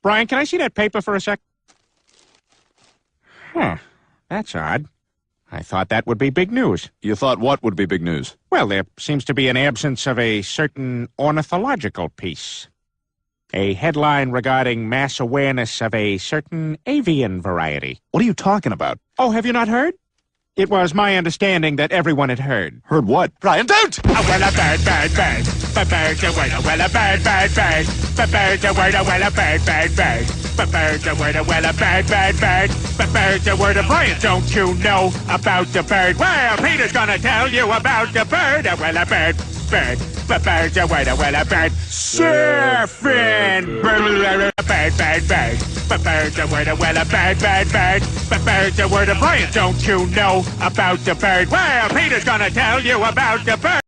Brian, can I see that paper for a sec? Huh. That's odd. I thought that would be big news. You thought what would be big news? Well, there seems to be an absence of a certain ornithological piece. A headline regarding mass awareness of a certain avian variety. What are you talking about? Oh, have you not heard? It was my understanding that everyone had heard. Heard what? Brian, don't! Oh, well, a bird, bird, bird. Bird's a word, well, a bird, bird, bird. Bird's a word, well, a bird, bird, bird. Bird's a word, well, a bird, bird, bird. Bird's a word, Brian, don't you know about the bird? Well, Peter's gonna tell you about the bird. Well, a bird, bird. Bird's a word, well, a bird. Surfing! Bird, bird, bird. Bird's a word, well, a bird, bird, bird. Bird's a word, Brian, don't you know about the bird? Well, Peter's gonna tell you about the bird.